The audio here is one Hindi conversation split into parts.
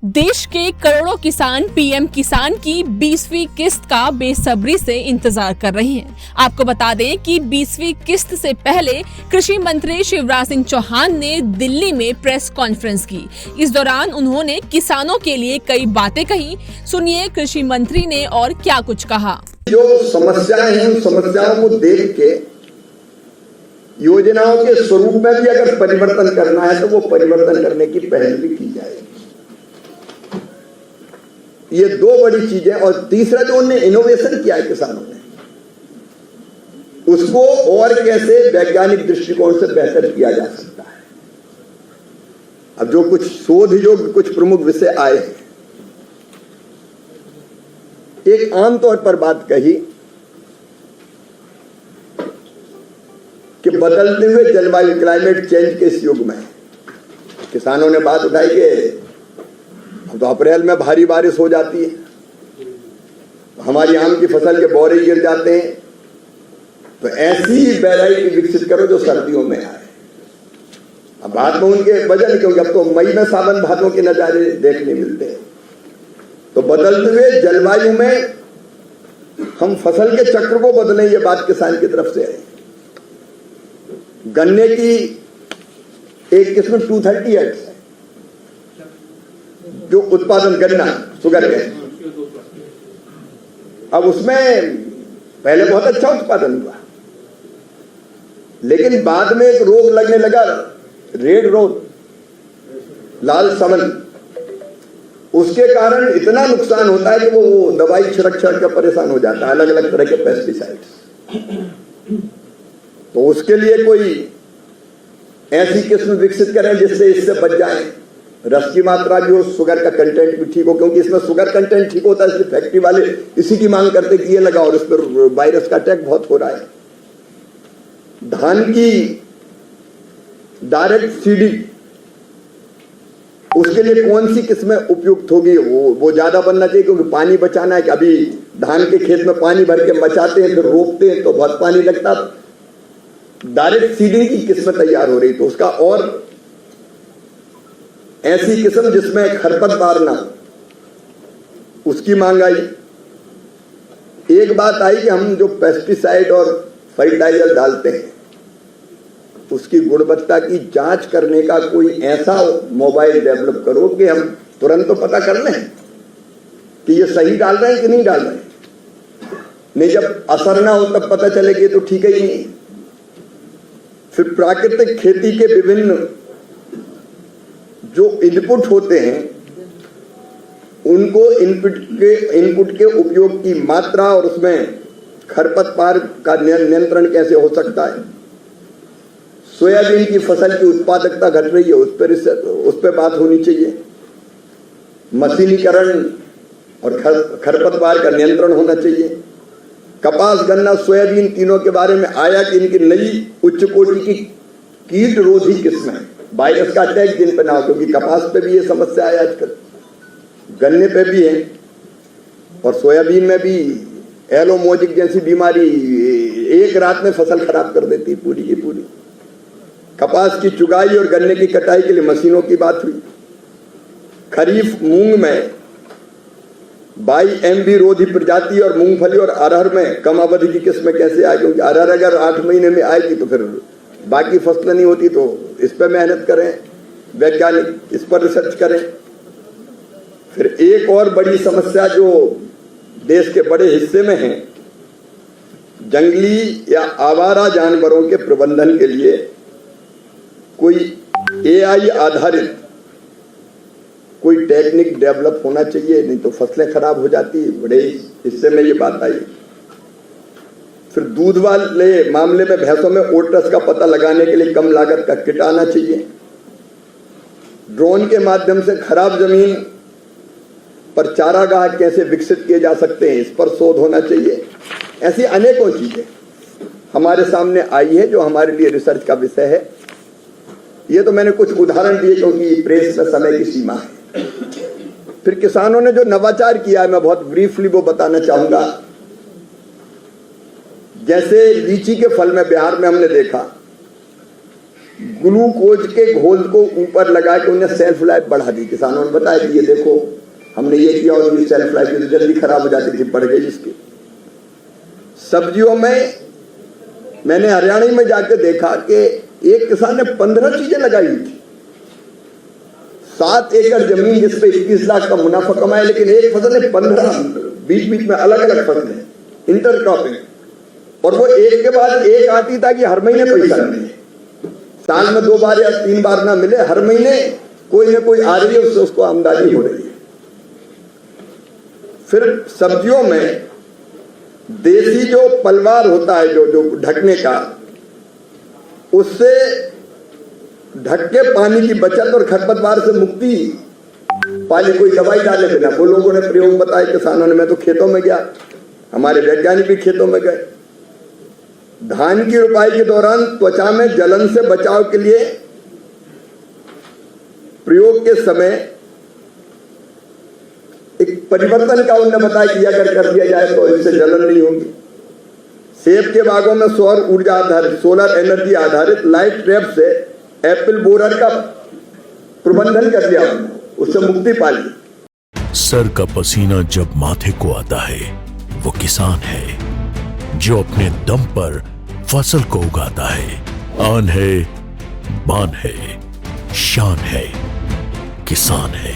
देश के करोड़ों किसान पीएम किसान की 20वीं किस्त का बेसब्री से इंतजार कर रहे हैं। आपको बता दें कि 20वीं किस्त से पहले कृषि मंत्री शिवराज सिंह चौहान ने दिल्ली में प्रेस कॉन्फ्रेंस की। इस दौरान उन्होंने किसानों के लिए कई बातें कही। सुनिए कृषि मंत्री ने और क्या कुछ कहा। जो समस्याएं हैं उन समस्याओं को देख के योजनाओं के स्वरूप में भी अगर परिवर्तन करना है तो वो परिवर्तन करने की पहल भी की जाएगी। ये दो बड़ी चीजें। और तीसरा जो उन्होंने इनोवेशन किया है किसानों ने, उसको और कैसे वैज्ञानिक दृष्टिकोण से बेहतर किया जा सकता है। अब जो कुछ शोध योग्य कुछ प्रमुख विषय आए हैं, एक आमतौर पर बात कही कि बदलते हुए जलवायु क्लाइमेट चेंज के इस युग में किसानों ने बात उठाई कि तो अप्रैल में भारी बारिश हो जाती है, हमारी आम की फसल के बौरे गिर जाते हैं, तो ऐसी वैरायटी विकसित करो जो सर्दियों में आए। अब बात में उनके वजह, क्योंकि अब तो मई में सावन भादों के नजारे देखने मिलते हैं। तो बदलते हुए जलवायु में हम फसल के चक्र को बदलें, ये बात किसान की तरफ से है। गन्ने की एक किस्म 230X है जो उत्पादन गन्ना शुगर है। अब उसमें पहले बहुत अच्छा उत्पादन हुआ, लेकिन बाद में एक रोग लगने लगा, रेड रोग, लाल समन। उसके कारण इतना नुकसान होता है कि वो दवाई छिड़क कर परेशान हो जाता है, अलग अलग तरह के पेस्टिसाइड्स। तो उसके लिए कोई ऐसी किस्म विकसित करें जिससे इससे बच जाए, रस की मात्रा भी हो, शुगर का कंटेंट भी ठीक हो, क्योंकि इसमें शुगर कंटेंट ठीक होता है, इसलिए फैक्ट्री वाले इसी की मांग करते कि ये लगाओ, और इस पर वायरस का अटैक बहुत हो रहा है। धान की डायरेक्ट सीडिंग, उसके लिए कौन सी किस्में उपयुक्त होगी? वो ज्यादा बनना चाहिए, क्योंकि पानी बचाना है। कि अभी धान के खेत में पानी भर के बचाते हैं, फिर रोपते हैं तो बहुत पानी लगता। डायरेक्ट सीडिंग की किस्में तैयार हो रही, तो उसका और ऐसी किस्म जिसमें खरपतवार ना, उसकी मांग आई। एक बात आई कि हम जो पेस्टिसाइड और फर्टिलाइजर डालते हैं उसकी गुणवत्ता की जांच करने का कोई ऐसा मोबाइल डेवलप करो कि हम तुरंत तो पता कर लें कि ये सही डाल रहे हैं कि नहीं डाल रहे हैं। नहीं, जब असर ना हो तब पता चले कि तो ठीक ही नहीं। फिर प्राकृतिक खेती के विभिन्न जो इनपुट होते हैं उनको इनपुट के उपयोग की मात्रा और उसमें खरपतवार का नियंत्रण कैसे हो सकता है। सोयाबीन की फसल की उत्पादकता घट रही है, उस पर बात होनी चाहिए। मशीनीकरण और खरपतवार का नियंत्रण होना चाहिए। कपास, गन्ना, सोयाबीन तीनों के बारे में आया कि इनकी नई उच्च कोटि की कीट रोधी किस्में, वायरस का अटैक जिन पे ना हो, क्योंकि कपास पे भी ये समस्या है आजकल, गन्ने पे भी है, और सोयाबीन में भी एलोमोजिक जैसी बीमारी एक रात में फसल खराब कर देती पूरी की पूरी। कपास की चुगाई और गन्ने की कटाई के लिए मशीनों की बात हुई। खरीफ मूंग में 22MB रोधी प्रजाति और मूंगफली और अरहर में कम अवधि की किस्में कैसे आए, क्योंकि अरहर अगर 8 महीने में आएगी तो फिर बाकी फसलें नहीं होती। तो इस पर मेहनत करें, वैज्ञानिक इस पर रिसर्च करें। फिर एक और बड़ी समस्या जो देश के बड़े हिस्से में है, जंगली या आवारा जानवरों के प्रबंधन के लिए कोई AI आधारित कोई टेक्निक डेवलप होना चाहिए, नहीं तो फसलें खराब हो जाती। बड़े हिस्से में ये बात आई। फिर दूध वाले मामले में भैंसों में ओट्रस का पता लगाने के लिए कम लागत का किट आना चाहिए। ड्रोन के माध्यम से खराब जमीन पर चारागाह कैसे विकसित किए जा सकते हैं, इस पर शोध होना चाहिए। ऐसी अनेकों चीजें हमारे सामने आई है जो हमारे लिए रिसर्च का विषय है। ये तो मैंने कुछ उदाहरण दिए क्योंकि प्रेस में समय की सीमा है। फिर किसानों ने जो नवाचार किया है, मैं बहुत ब्रीफली वो बताना चाहूंगा। जैसे लीची के फल में बिहार में हमने देखा ग्लूकोज के घोल को ऊपर लगा के उन्हें सेल्फ लाइफ बढ़ा दी। किसानों ने बताया कि ये देखो हमने ये किया और ये सेल्फ लाइफ तो जल्दी खराब हो जाती थी, बढ़ गई इसकी। सब्जियों में मैंने हरियाणा में जाके देखा कि एक किसान ने 15 चीजें लगाई हुई थी। 7 एकड़ जमीन जिस पे 21 लाख का मुनाफा कमाया, लेकिन एक फसल ने 15 बीच बीच में अलग अलग फसलें, इंटरक्रॉपिंग, और वो एक के बाद एक आती ताकि हर महीने पैसा मिले। साल में 2 बार या 3 बार ना मिले, हर महीने कोई ना कोई आ रही है, उससे उसको आमदनी हो रही है। फिर सब्जियों में देसी जो पलवार होता है जो ढकने का, उससे ढक के पानी की बचत और खरपतवार से मुक्ति पानी, कोई दवाई डाले बिना, वो लोगों ने प्रयोग बताए किसानों ने। मैं तो खेतों में गया, हमारे वैज्ञानिक भी खेतों में गए। धान की रोपाई के दौरान त्वचा में जलन से बचाव के लिए प्रयोग के समय एक परिवर्तन का उन्होंने बताया कि अगर कर दिया जाए तो इससे जलन नहीं होगी। सेब के बागों में सौर ऊर्जा आधारित, सोलर एनर्जी आधारित लाइट ट्रैप से एप्पल बोरर का प्रबंधन कर दिया, उससे मुक्ति पा ली। सर का पसीना जब माथे को आता है वो किसान है जो अपने दम पर फसल को उगाता है। आन है, बान है, शान है, किसान है।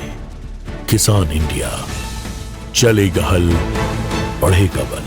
किसान इंडिया, चलेगा हल, बढ़ेगा बल।